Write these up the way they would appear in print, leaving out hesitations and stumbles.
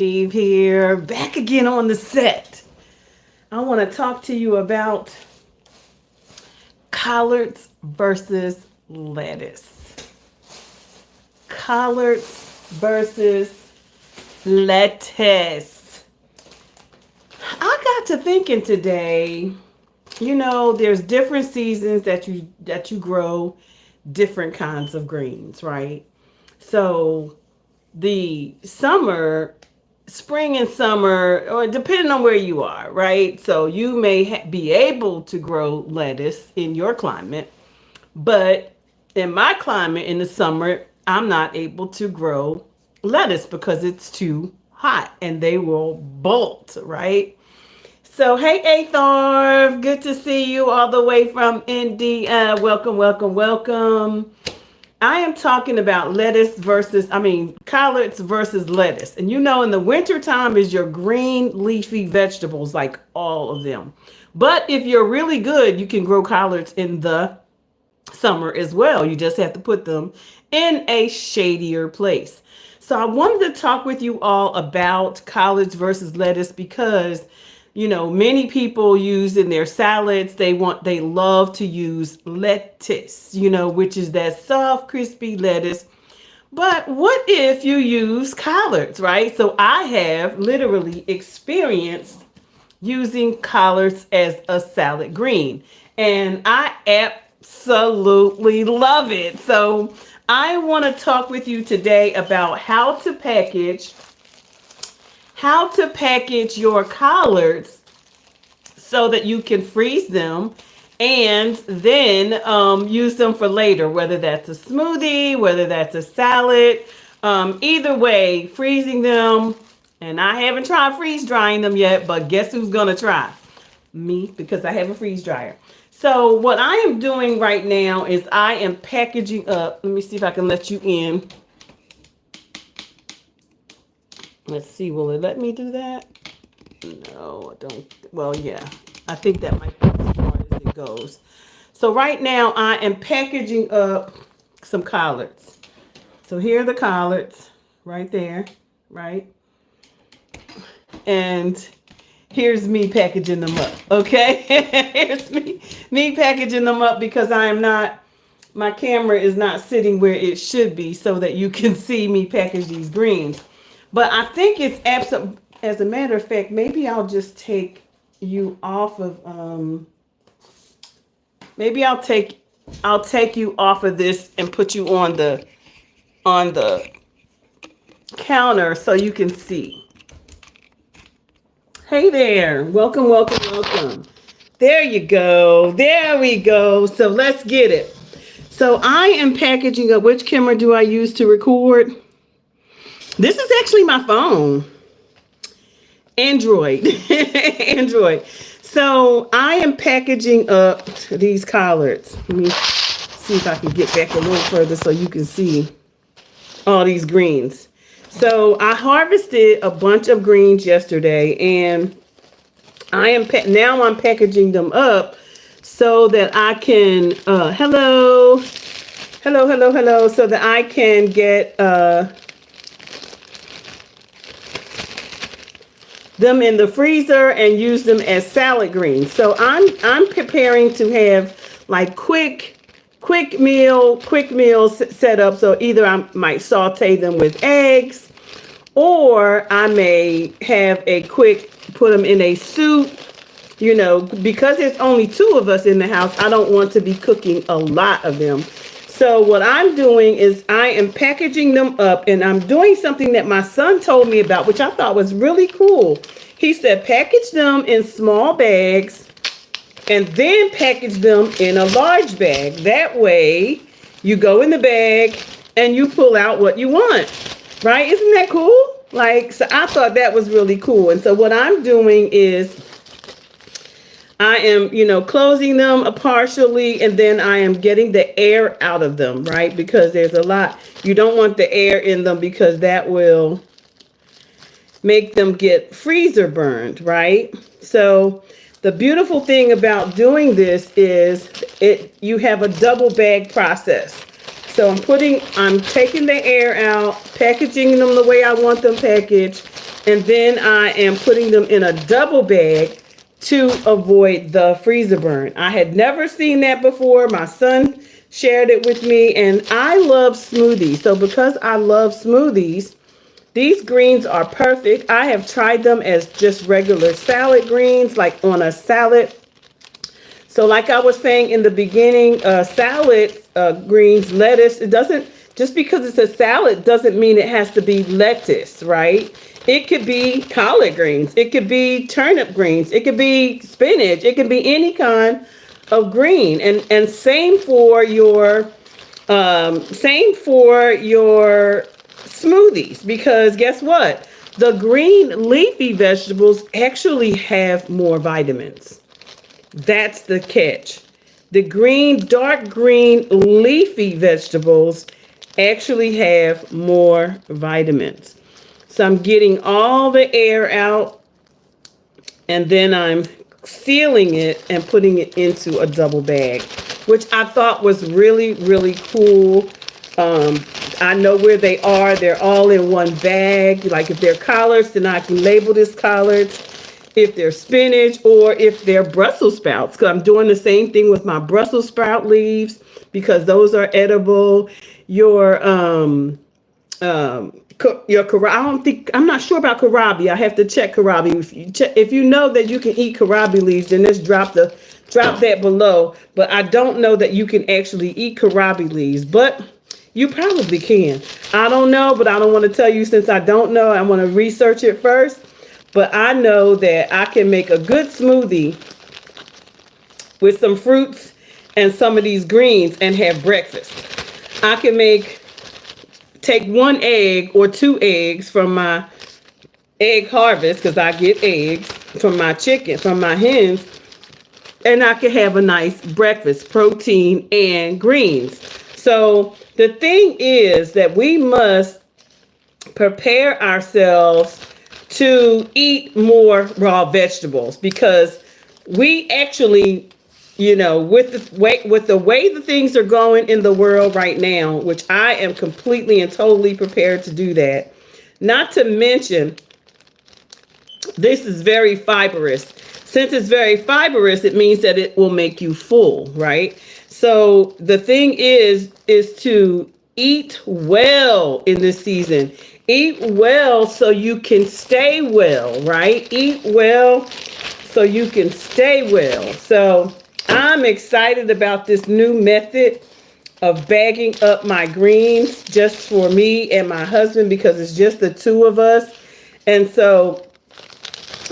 Eve here, back again on the set. I want to talk to you about collards versus lettuce. Collards versus lettuce. I got to thinking today, there's different seasons that you grow different kinds of greens, right? So the spring and summer, or depending on where you are, right? So you may be able to grow lettuce in your climate, but in my climate in the summer, I'm not able to grow lettuce because it's too hot and they will bolt, right? So, hey, Atharv, good to see you all the way from India. Welcome, welcome, welcome. I am talking about collards versus lettuce. And in the wintertime is your green leafy vegetables, like all of them. But if you're really good, you can grow collards in the summer as well. You just have to put them in a shadier place. So I wanted to talk with you all about collards versus lettuce because many people use in their salads, they love to use lettuce, which is that soft, crispy lettuce. But what if you use collards, right? So I have literally experienced using collards as a salad green, and I absolutely love it. So I want to talk with you today about how to package your collards so that you can freeze them and then use them for later, whether that's a smoothie, whether that's a salad. Either way, freezing them. And I haven't tried freeze drying them yet, but guess who's going to try? Me, because I have a freeze dryer. So what I am doing right now is I am packaging up. Let me see if I can let you in. Let's see, will it let me do that? No, I don't. Well, yeah, I think that might be as far as it goes. So right now I am packaging up some collards. So here are the collards right there, right? And here's me packaging them up, okay? Here's me packaging them up because my camera is not sitting where it should be so that you can see me package these greens. But I think it's absolute. As a matter of fact, maybe I'll just take you off of maybe I'll take you off of this and put you on the counter so you can see. Hey there. Welcome, welcome, welcome. There you go. There we go. So let's get it. So I am packaging up. Which camera do I use to record? This is actually my phone. Android. Android. So I am packaging up these collards. Let me see if I can get back a little further so you can see all these greens. So I harvested a bunch of greens yesterday, and I'm packaging them up so that I can hello, so that I can get them in the freezer and use them as salad greens. So I'm preparing to have like quick meals set up. So either I might saute them with eggs, or I may have put them in a soup. Because there's only 2 of us in the house, I don't want to be cooking a lot of them. So what I'm doing is I am packaging them up, and I'm doing something that my son told me about, which I thought was really cool. He said, package them in small bags and then package them in a large bag. That way you go in the bag and you pull out what you want, right? Isn't that cool? So I thought that was really cool. And so what I'm doing is I am, closing them partially, and then I am getting the air out of them, right? Because there's a lot. You don't want the air in them because that will make them get freezer burned, right? So the beautiful thing about doing this is you have a double bag process. So I'm taking the air out, packaging them the way I want them packaged, And then I am putting them in a double bag to avoid the freezer burn. I had never seen that before. My son shared it with me, and I love smoothies. So because I love smoothies, these greens are perfect. I have tried them as just regular salad greens, like on a salad. So like I was saying in the beginning, salad greens, lettuce, it doesn't, just because it's a salad doesn't mean it has to be lettuce, right? It could be collard greens. It could be turnip greens. It could be spinach. It could be any kind of green. And same for your smoothies, because guess what? The green leafy vegetables actually have more vitamins. That's the catch. The green, dark green leafy vegetables actually have more vitamins. So I'm getting all the air out, and then I'm sealing it and putting it into a double bag, which I thought was really, really cool. I know where they are. They're all in one bag. Like if they're collards, then I can label this collards. If they're spinach, or if they're Brussels sprouts, because I'm doing the same thing with my Brussels sprout leaves, because those are edible. Your I don't think, I'm not sure about kohlrabi. I have to check kohlrabi. If you know that you can eat kohlrabi leaves, then just drop that below. But I don't know that you can actually eat kohlrabi leaves, but you probably can. I don't know, but I don't want to tell you since I don't know. I want to research it first. But I know that I can make a good smoothie with some fruits and some of these greens and have breakfast. I can take one egg or two eggs from my egg harvest, because I get eggs from my chicken, from my hens, and I can have a nice breakfast, protein and greens. So the thing is that we must prepare ourselves to eat more raw vegetables, because we actually, with the way the things are going in the world right now, which I am completely and totally prepared to do that. Not to mention, this is very fibrous. Since it's very fibrous, it means that it will make you full, right? So the thing is to eat well in this season. Eat well so you can stay well, right? Eat well so you can stay well. So I'm excited about this new method of bagging up my greens just for me and my husband, because it's just the two of us. And so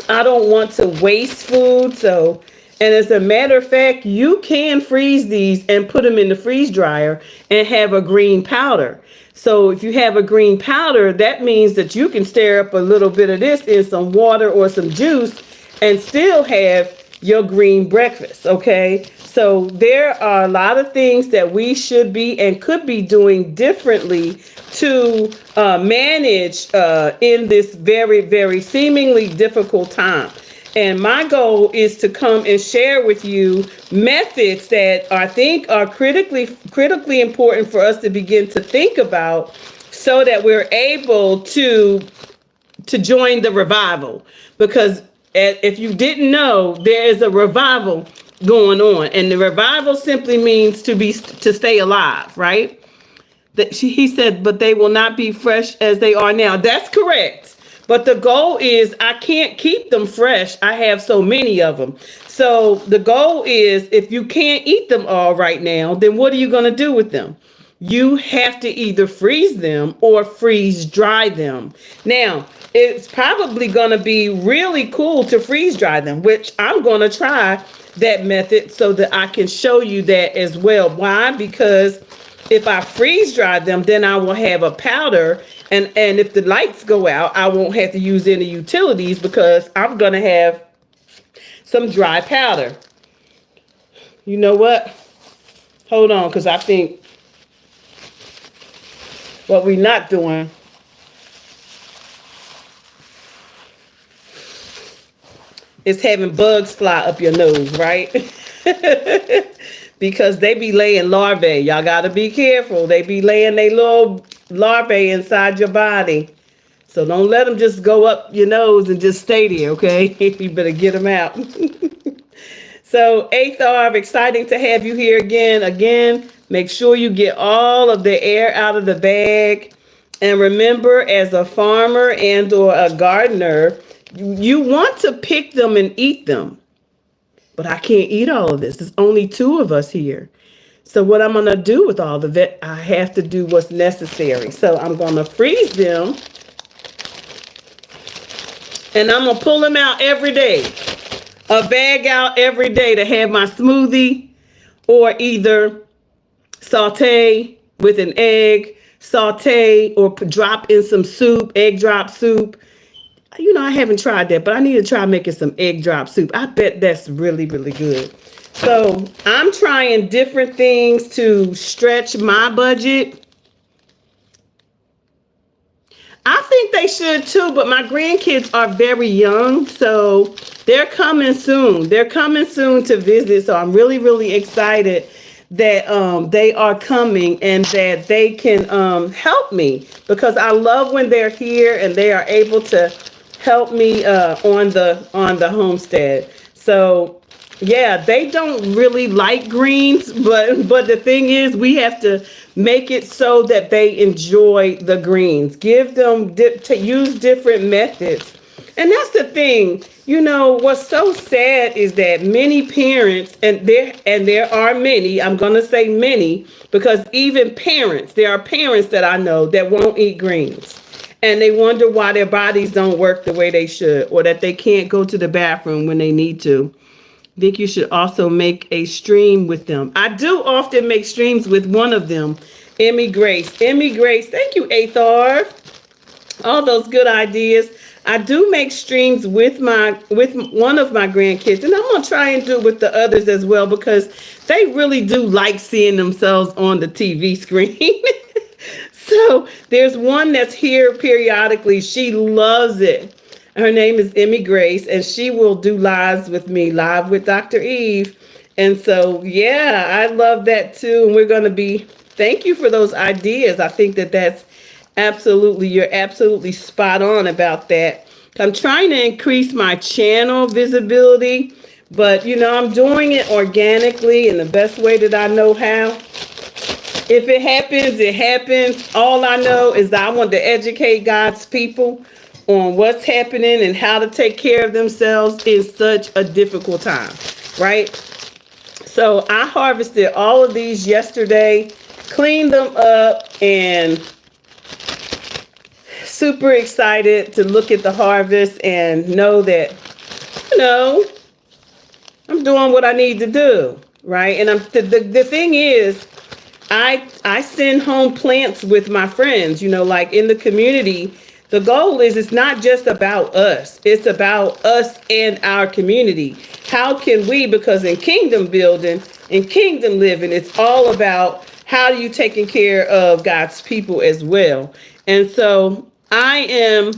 I don't want to waste food. So, and as a matter of fact, you can freeze these and put them in the freeze dryer and have a green powder. So if you have a green powder, that means that you can stir up a little bit of this in some water or some juice and still have your green breakfast, okay? So there are a lot of things that we should be and could be doing differently to manage in this very, very seemingly difficult time. And my goal is to come and share with you methods that I think are critically important for us to begin to think about, so that we're able to join the revival. Because if you didn't know, there is a revival going on, and the revival simply means to stay alive, right? He said, but they will not be fresh as they are now. That's correct. But the goal is, I can't keep them fresh. I have so many of them. So the goal is, if you can't eat them all right now, then what are you going to do with them? You have to either freeze them or freeze dry them. Now, it's probably going to be really cool to freeze dry them, which I'm going to try that method so that I can show you that as well. Why? Because if I freeze dry them, then I will have a powder, and if the lights go out, I won't have to use any utilities, because I'm going to have some dry powder. You know what? Hold on, because I think what we're not doing is having bugs fly up your nose, right? Because they be laying larvae. Y'all got to be careful. They be laying their little larvae inside your body. So don't let them just go up your nose and just stay there, okay? You better get them out. So, Athar, exciting to have you here again. Again, make sure you get all of the air out of the bag. And remember, as a farmer and or a gardener, you want to pick them and eat them. But I can't eat all of this. There's only two of us here. So what I'm going to do with all of it, I have to do what's necessary. So I'm going to freeze them. And I'm going to pull them out every day. A bag out every day to have my smoothie, or either saute with an egg, saute or drop in some soup, egg drop soup. You know, I haven't tried that, but I need to try making some egg drop soup. I bet that's really, really good. So I'm trying different things to stretch my budget. I think they should too, but my grandkids are very young, so they're coming soon. They're coming soon to visit, so I'm really, really excited that they are coming and that they can help me, because I love when they're here and they are able to help me on the homestead. So yeah, they don't really like greens, but the thing is, we have to make it so that they enjoy the greens. Give them to use different methods. And that's the thing. You know, what's so sad is that many parents, and there are many, I'm going to say many, because even parents, there are parents that I know that won't eat greens. And they wonder why their bodies don't work the way they should, or that they can't go to the bathroom when they need to. I think you should also make a stream with them. I do often make streams with one of them, Emmy Grace. Emmy Grace, thank you, Athar. All those good ideas. I do make streams with one of my grandkids, and I'm gonna try and do it with the others as well, because they really do like seeing themselves on the TV screen. So there's one that's here periodically. She loves it. Her name is Emmy Grace, and she will do lives with me, live with Dr. Eve. And so, yeah, I love that too. And we're going to be, thank you for those ideas. I think that's you're absolutely spot on about that. I'm trying to increase my channel visibility, but you know, I'm doing it organically in the best way that I know how. If it happens, it happens. All I know is that I want to educate God's people on what's happening and how to take care of themselves in such a difficult time, right? So I harvested all of these yesterday, cleaned them up, and super excited to look at the harvest and know that, you know, I'm doing what I need to do, right? And the thing is, I send home plants with my friends, you know, like in the community. The goal is, it's not just about us. It's about us and our community. How can we, because in kingdom building, in kingdom living, it's all about how are you taking care of God's people as well. And so I am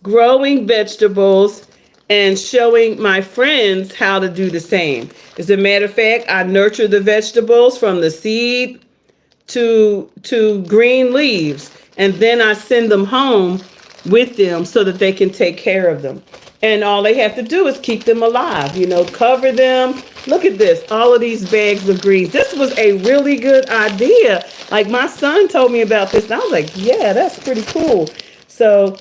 growing vegetables and showing my friends how to do the same. As a matter of fact, I nurture the vegetables from the seed to green leaves, and then I send them home with them so that they can take care of them. And all they have to do is keep them alive, you know, cover them. Look at this, all of these bags of greens. This was a really good idea. Like, my son told me about this, and I was like, yeah, that's pretty cool. So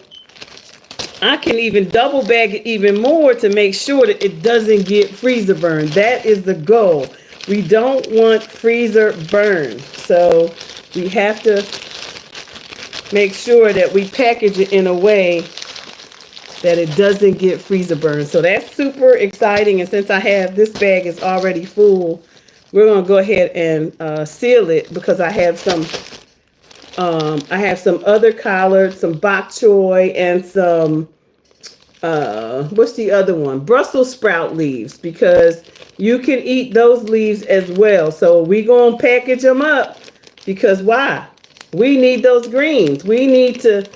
I can even double bag it even more to make sure that it doesn't get freezer burned. That is the goal. We don't want freezer burn. So we have to make sure that we package it in a way that it doesn't get freezer burned. So that's super exciting. And since I have, this bag is already full, we're going to go ahead and seal it, because I have some other collards, some bok choy, and some what's the other one? Brussels sprout leaves, because you can eat those leaves as well. So we going to package them up, because why? We need those greens. We need to.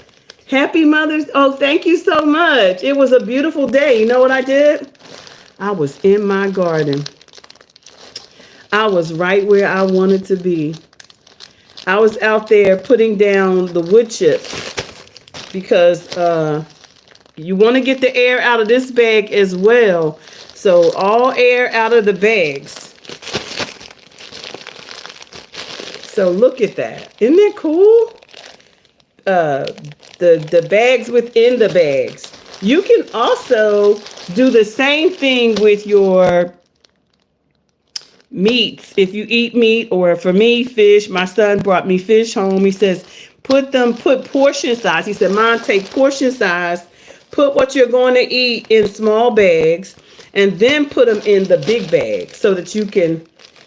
Happy Mother's. Oh, thank you so much. It was a beautiful day. You know what I did? I was in my garden. I was right where I wanted to be. I was out there putting down the wood chips. because you want to get the air out of this bag as well. So all air out of the bags. So look at that. Isn't that cool? The bags within the bags. You can also do the same thing with your meats. If you eat meat, or for me, fish, my son brought me fish home. He says, put portion size. He said, Mom, take portion size, put what you're going to eat in small bags, and then put them in the big bag so that you can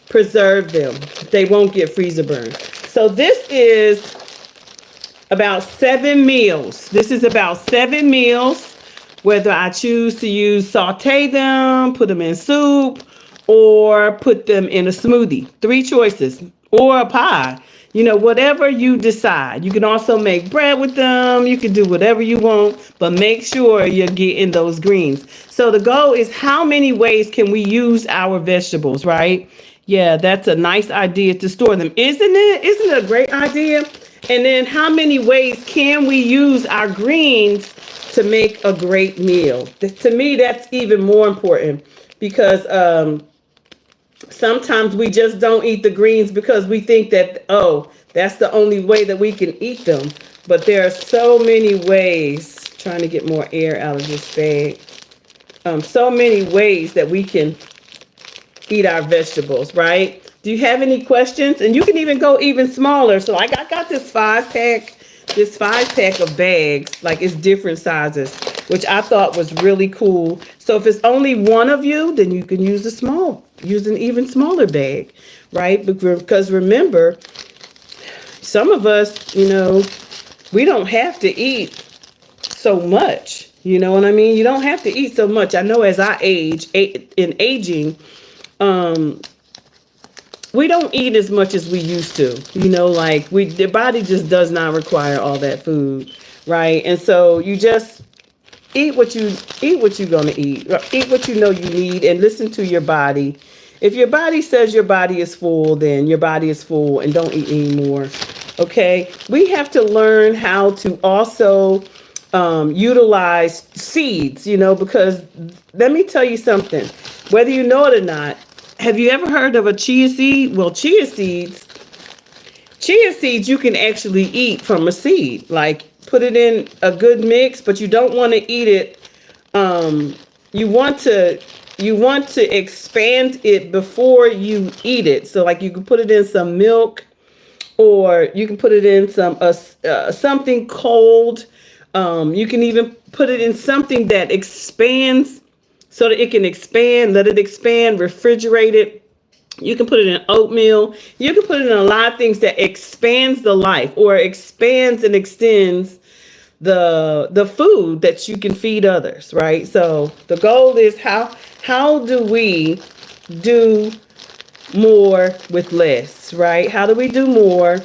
preserve them. They won't get freezer burned. So this is about 7 meals. This is about 7 meals, whether I choose to saute them, put them in soup, or put them in a smoothie. 3 choices. Or a pie. Whatever you decide. You can also make bread with them. You can do whatever you want, but make sure you're getting those greens. So the goal is, how many ways can we use our vegetables, right? Yeah, that's a nice idea to store them. Isn't it? Isn't it a great idea? And then how many ways can we use our greens to make a great meal? To me, that's even more important, because sometimes we just don't eat the greens because we think that, oh, that's the only way that we can eat them. But there are so many ways, trying to get more air out of this bag. So many ways that we can eat our vegetables, right? Do you have any questions? And you can even go even smaller. So like I got this 5-pack of bags, like it's different sizes, which I thought was really cool. So if it's only one of you, then you can use use an even smaller bag, right? Because remember, some of us, we don't have to eat so much. You know what I mean? You don't have to eat so much. I know as I aging, we don't eat as much as we used to. Like the body just does not require all that food, right? And so you just eat what you're gonna eat. Eat what you know you need, and listen to your body. If your body says your body is full, then your body is full, and don't eat anymore. Okay? We have to learn how to also utilize seeds, because let me tell you something. Whether you know it or not, have you ever heard of a chia seed? Well, chia seeds you can actually eat from a seed. Like, put it in a good mix, but you don't want to eat it. You want to expand it before you eat it. So like, you can put it in some milk, or you can put it in something cold. You can even put it in something that expands, so that it can expand. Let it expand, refrigerate it. You can put it in oatmeal. You can put it in a lot of things that expands the life, or expands and extends the food that you can feed others, right? So the goal is, how do we do more with less, right? How do we do more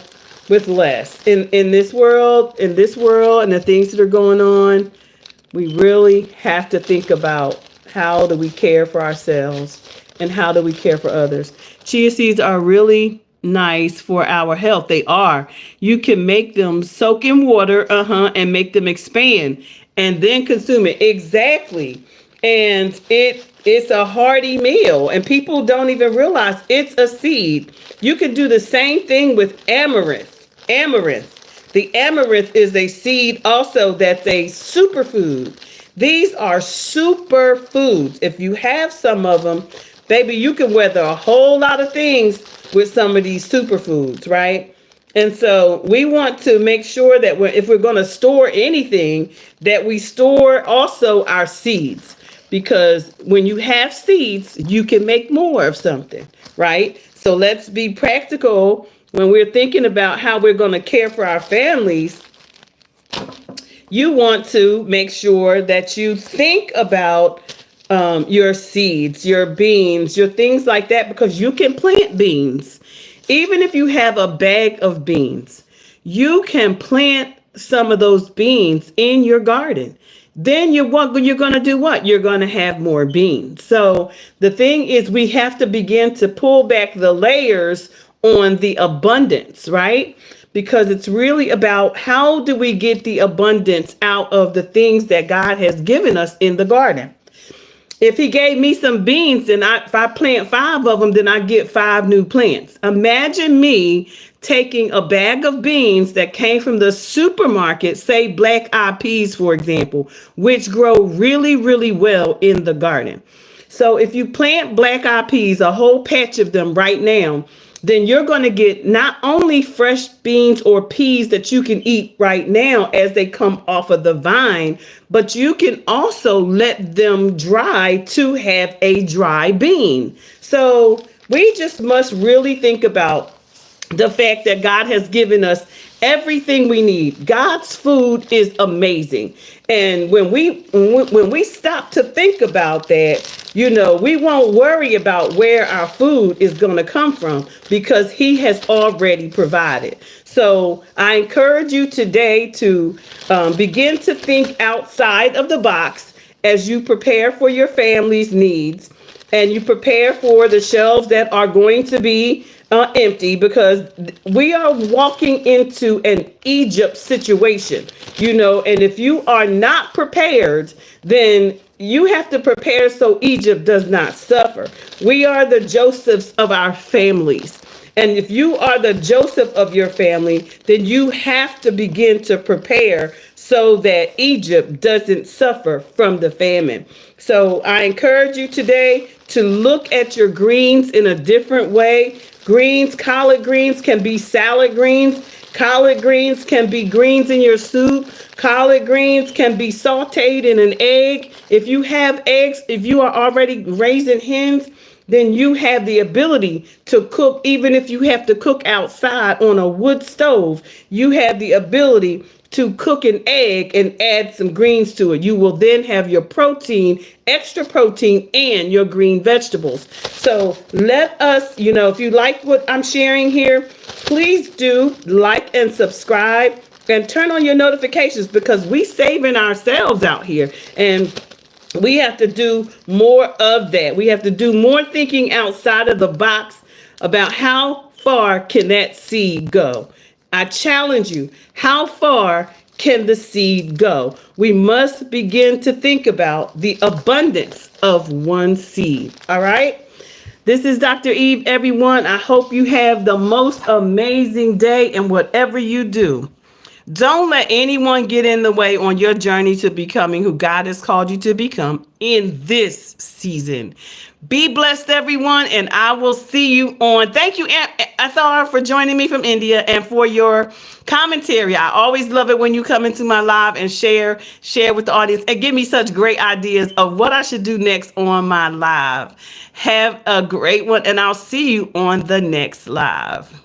with less in this world, and the things that are going on? We really have to think about, how do we care for ourselves, and how do we care for others? Chia seeds are really nice for our health. They are. You can make them soak in water, and make them expand, and then consume it. Exactly. And it's a hearty meal, and people don't even realize it's a seed. You can do the same thing with amaranth. The amaranth is a seed also that's a superfood. These are superfoods. If you have some of them, baby, you can weather a whole lot of things with some of these superfoods, right? And so we want to make sure that if we're going to store anything, that we store also our seeds. Because when you have seeds, you can make more of something, right? So let's be practical when we're thinking about how we're going to care for our families. You want to make sure that you think about your seeds, your beans, your things like that, because you can plant beans. Even if you have a bag of beans, you can plant some of those beans in your garden. Then you're going to do what? You're going to have more beans. So the thing is, we have to begin to pull back the layers on the abundance, right? because it's really about how do we get the abundance out of the things that God has given us in the garden. If he gave me some beans, then if I plant 5 of them, then I get 5 new plants. Imagine me taking a bag of beans that came from the supermarket, say black eyed peas, for example, which grow really, really well in the garden. So if you plant black eyed peas, a whole patch of them right now, then you're going to get not only fresh beans or peas that you can eat right now as they come off of the vine, but you can also let them dry to have a dry bean. So we just must really think about the fact that God has given us everything we need. God's food is amazing. And when we stop to think about that, we won't worry about where our food is going to come from because he has already provided. So I encourage you today to begin to think outside of the box as you prepare for your family's needs and you prepare for the shelves that are going to be empty, because we are walking into an Egypt situation, and if you are not prepared, then you have to prepare so Egypt does not suffer. We are the Josephs of our families. And if you are the Joseph of your family, then you have to begin to prepare so that Egypt doesn't suffer from the famine. So I encourage you today to look at your greens in a different way. Greens, collard greens can be salad greens. Collard greens can be greens in your soup. Collard greens can be sauteed in an egg. If you have eggs, if you are already raising hens, then you have the ability to cook. Even if you have to cook outside on a wood stove, you have the ability to cook an egg and add some greens to it. You will then have your protein, extra protein, and your green vegetables. So let us, if you like what I'm sharing here, please do like and subscribe and turn on your notifications, because we saving ourselves out here. And we have to do more of that. We have to do more thinking outside of the box about how far can that seed go. I challenge you, how far can the seed go? We must begin to think about the abundance of one seed. All right? This is Dr. Eve, everyone. I hope you have the most amazing day in whatever you do. Don't let anyone get in the way on your journey to becoming who God has called you to become in this season. Be blessed, everyone, and I will see you on. Thank you, Athar, for joining me from India and for your commentary. I always love it when you come into my live and share with the audience and give me such great ideas of what I should do next on my live. Have a great one, and I'll see you on the next live.